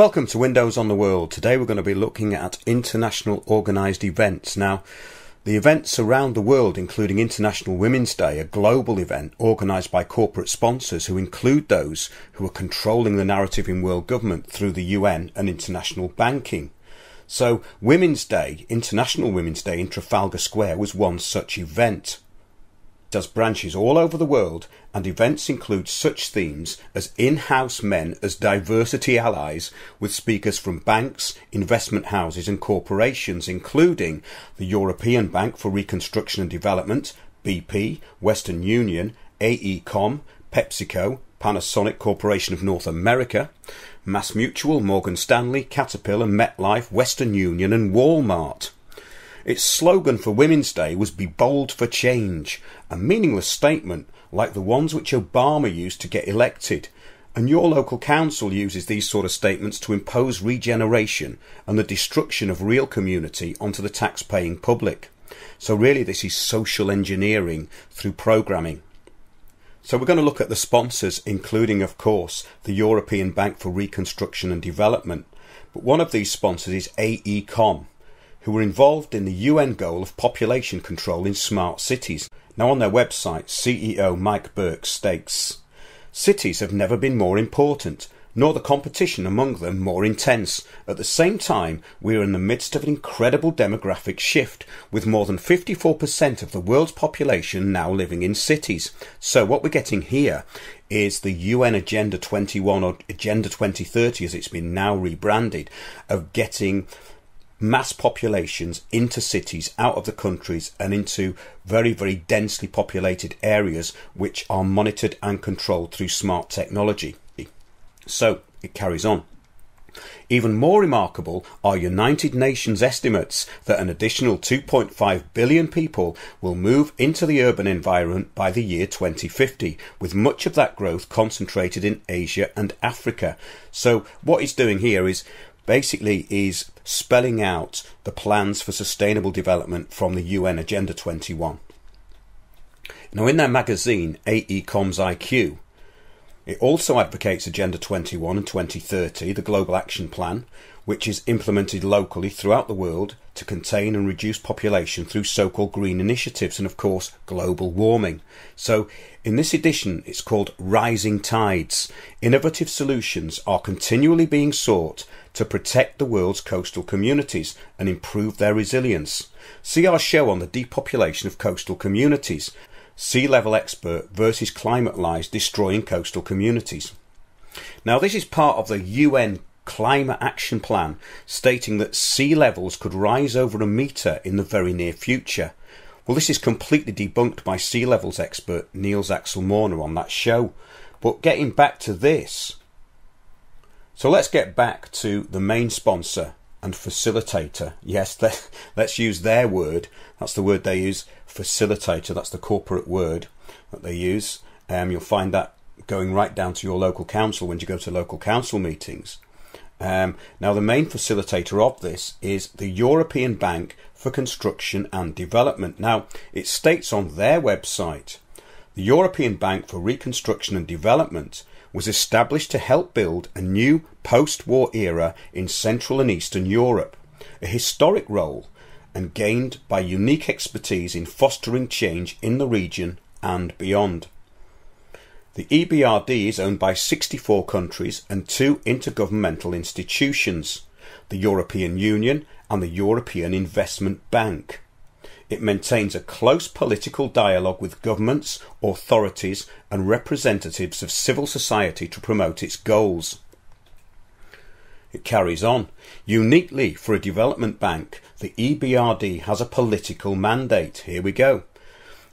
Welcome to Windows on the World. Today we're going to be looking at international organised events. Now, the events around the world, including International Women's Day, a global event organised by corporate sponsors who include those who are controlling the narrative in world government through the UN and international banking. So, Women's Day, International Women's Day in Trafalgar Square was one such event. It has branches all over the world, and events include such themes as in-house men as diversity allies, with speakers from banks, investment houses and corporations, including the European Bank for Reconstruction and Development, BP, Western Union, AECOM, PepsiCo, Panasonic Corporation of North America, MassMutual, Morgan Stanley, Caterpillar, MetLife, Western Union and Walmart. Its slogan for Women's Day was "Be Bold for Change," a meaningless statement like the ones which Obama used to get elected, and your local council uses these sort of statements to impose regeneration and the destruction of real community onto the tax-paying public. So really this is social engineering through programming. So we're going to look at the sponsors, including of course the European Bank for Reconstruction and Development, but one of these sponsors is AECOM, who were involved in the UN goal of population control in smart cities. Now on their website, CEO Mike Burke states, "Cities have never been more important, nor the competition among them more intense. At the same time, we are in the midst of an incredible demographic shift, with more than 54% of the world's population now living in cities." So what we're getting here is the UN Agenda 21 or Agenda 2030, as it's been now rebranded, of getting mass populations into cities, out of the countries and into very, very densely populated areas which are monitored and controlled through smart technology. So it carries on. Even more remarkable are United Nations estimates that an additional 2.5 billion people will move into the urban environment by the year 2050, with much of that growth concentrated in Asia and Africa. So what it's doing here is basically spelling out the plans for sustainable development from the UN Agenda 21. Now in their magazine, AECOM's IQ, it also advocates Agenda 21 and 2030, the Global Action Plan, which is implemented locally throughout the world to contain and reduce population through so-called green initiatives and, of course, global warming. So, in this edition, it's called Rising Tides. Innovative solutions are continually being sought to protect the world's coastal communities and improve their resilience. See our show on the depopulation of coastal communities. Sea level expert versus climate lies destroying coastal communities. Now, this is part of the UN Climate Action Plan, stating that sea levels could rise over a metre in the very near future. Well, this is completely debunked by sea levels expert Niels Axel-Morner on that show. But getting back to this, so let's get back to the main sponsor and facilitator. Yes, let's use their word. That's the word they use, facilitator. That's the corporate word that they use. You'll find that going right down to your local council when you go to local council meetings. Now the main facilitator of this is the European Bank for Construction and Development. Now it states on their website, the European Bank for Reconstruction and Development was established to help build a new post-war era in Central and Eastern Europe, a historic role and gained by unique expertise in fostering change in the region and beyond. The EBRD is owned by 64 countries and 2 intergovernmental institutions, the European Union and the European Investment Bank. It maintains a close political dialogue with governments, authorities and representatives of civil society to promote its goals. It carries on. Uniquely for a development bank, the EBRD has a political mandate. Here we go.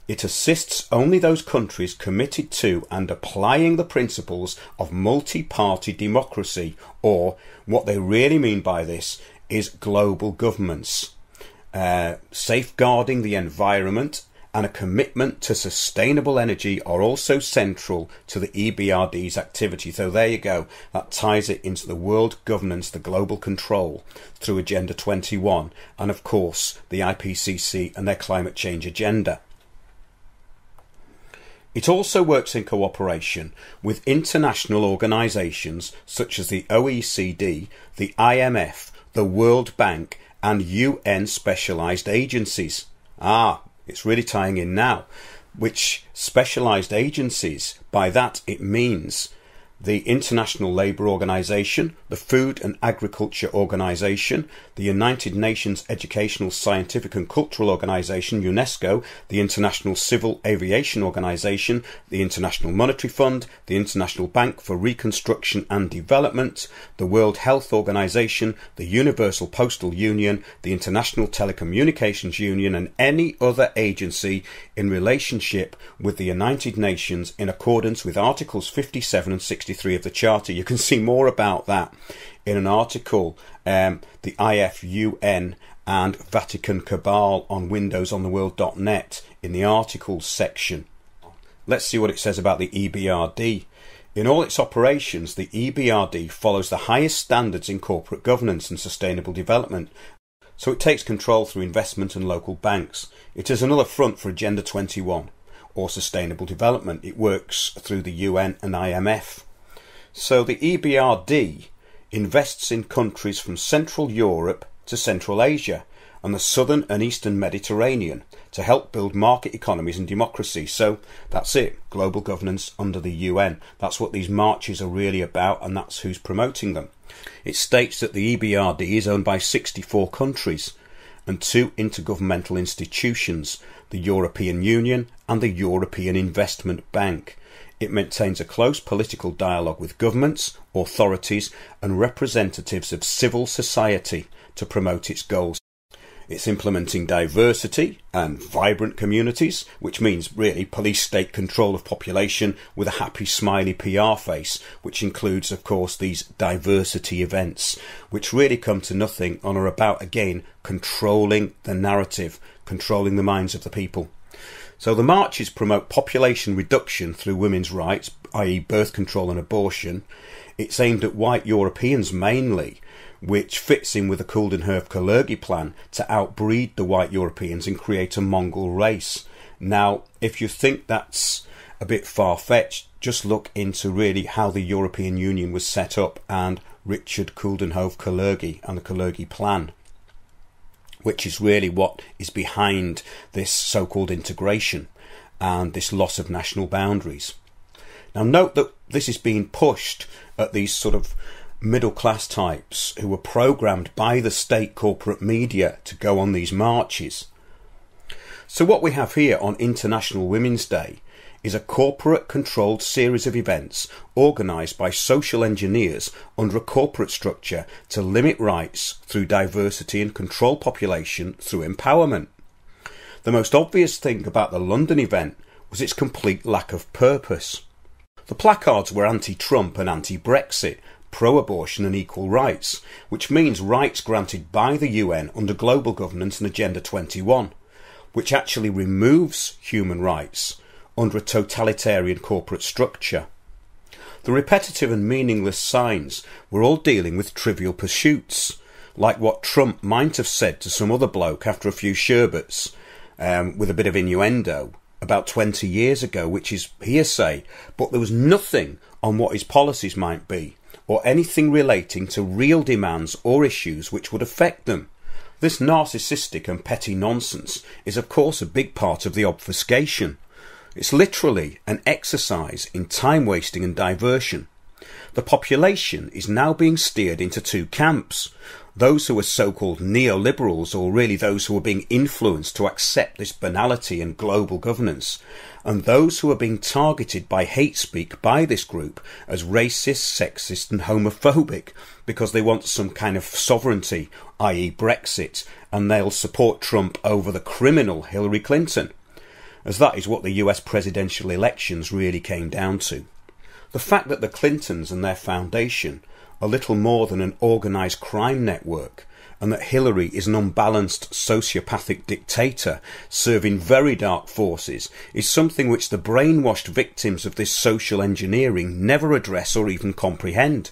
It assists only those countries committed to and applying the principles of multi-party democracy, or what they really mean by this is global governments. Safeguarding the environment and a commitment to sustainable energy are also central to the EBRD's activity. So there you go. That ties it into the world governance, the global control through Agenda 21 and of course the IPCC and their climate change agenda. It also works in cooperation with international organisations such as the OECD, the IMF, the World Bank and UN specialised agencies. It's really tying in now. Which specialised agencies? By that it means the International Labour Organization, the Food and Agriculture Organization, the United Nations Educational, Scientific and Cultural Organization, UNESCO, the International Civil Aviation Organization, the International Monetary Fund, the International Bank for Reconstruction and Development, the World Health Organization, the Universal Postal Union, the International Telecommunications Union, and any other agency in relationship with the United Nations in accordance with Articles 57 and 63 of the Charter. You can see more about that in an article, the IFUN and Vatican Cabal on windowsontheworld.net in the articles section. Let's see what it says about the EBRD. In all its operations, the EBRD follows the highest standards in corporate governance and sustainable development. So it takes control through investment and local banks. It is another front for Agenda 21 or sustainable development. It works through the UN and IMF. So the EBRD invests in countries from Central Europe to Central Asia and the Southern and Eastern Mediterranean to help build market economies and democracy. So that's it, global governance under the UN. That's what these marches are really about, and that's who's promoting them. It states that the EBRD is owned by 64 countries and 2 intergovernmental institutions, the European Union and the European Investment Bank. It maintains a close political dialogue with governments, authorities and representatives of civil society to promote its goals. It's implementing diversity and vibrant communities, which means really police state control of population with a happy smiley PR face, which includes of course these diversity events, which really come to nothing and are about again controlling the narrative, controlling the minds of the people. So the marches promote population reduction through women's rights, i.e. birth control and abortion. It's aimed at white Europeans mainly, which fits in with the Coudenhove-Kalergi plan to outbreed the white Europeans and create a Mongol race. Now, if you think that's a bit far-fetched, just look into really how the European Union was set up and Richard Coudenhove-Kalergi and the Kalergi plan, which is really what is behind this so-called integration and this loss of national boundaries. Now note that this is being pushed at these sort of middle-class types who were programmed by the state corporate media to go on these marches. So what we have here on International Women's Day is a corporate-controlled series of events organised by social engineers under a corporate structure to limit rights through diversity and control population through empowerment. The most obvious thing about the London event was its complete lack of purpose. The placards were anti-Trump and anti-Brexit, pro-abortion and equal rights, which means rights granted by the UN under global governance and Agenda 21, which actually removes human rights under a totalitarian corporate structure. The repetitive and meaningless signs were all dealing with trivial pursuits, like what Trump might have said to some other bloke after a few sherbets, with a bit of innuendo, about 20 years ago, which is hearsay, but there was nothing on what his policies might be, or anything relating to real demands or issues which would affect them. This narcissistic and petty nonsense is of course a big part of the obfuscation. It's literally an exercise in time wasting and diversion. The population is now being steered into 2 camps. Those who are so-called neoliberals, or really those who are being influenced to accept this banality and global governance, and those who are being targeted by hate speak by this group as racist, sexist and homophobic because they want some kind of sovereignty, i.e. Brexit, and they'll support Trump over the criminal Hillary Clinton, as that is what the US presidential elections really came down to. The fact that the Clintons and their foundation are little more than an organised crime network, and that Hillary is an unbalanced sociopathic dictator serving very dark forces, is something which the brainwashed victims of this social engineering never address or even comprehend.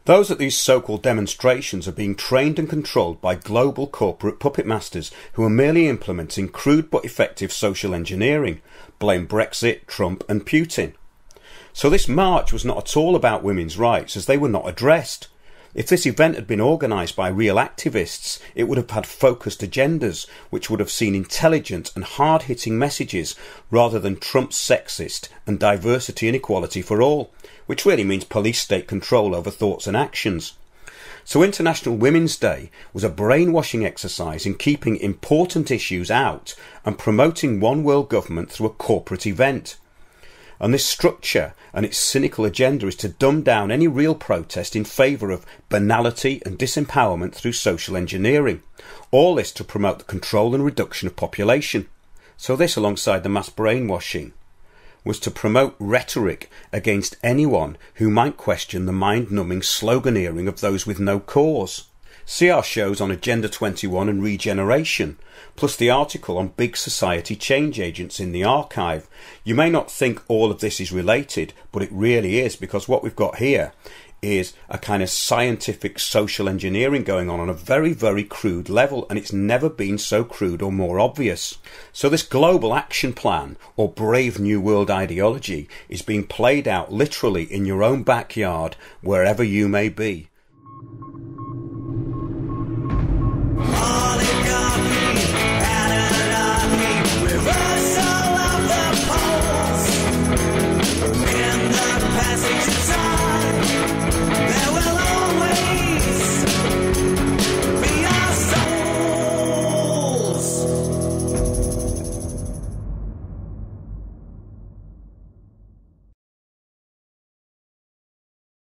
Those at these so-called demonstrations are being trained and controlled by global corporate puppet masters who are merely implementing crude but effective social engineering. Blame Brexit, Trump and Putin. So this march was not at all about women's rights, as they were not addressed. If this event had been organised by real activists, it would have had focused agendas, which would have seen intelligent and hard-hitting messages, rather than Trump's sexist and diversity and equality for all, which really means police state control over thoughts and actions. So International Women's Day was a brainwashing exercise in keeping important issues out and promoting one world government through a corporate event. And this structure and its cynical agenda is to dumb down any real protest in favour of banality and disempowerment through social engineering. All this to promote the control and reduction of population. So this, alongside the mass brainwashing, was to promote rhetoric against anyone who might question the mind-numbing sloganeering of those with no cause. See our shows on Agenda 21 and regeneration, plus the article on big society change agents in the archive. You may not think all of this is related, but it really is, because what we've got here is a kind of scientific social engineering going on a very, very crude level, and it's never been so crude or more obvious. So this global action plan, or Brave New World ideology, is being played out literally in your own backyard, wherever you may be.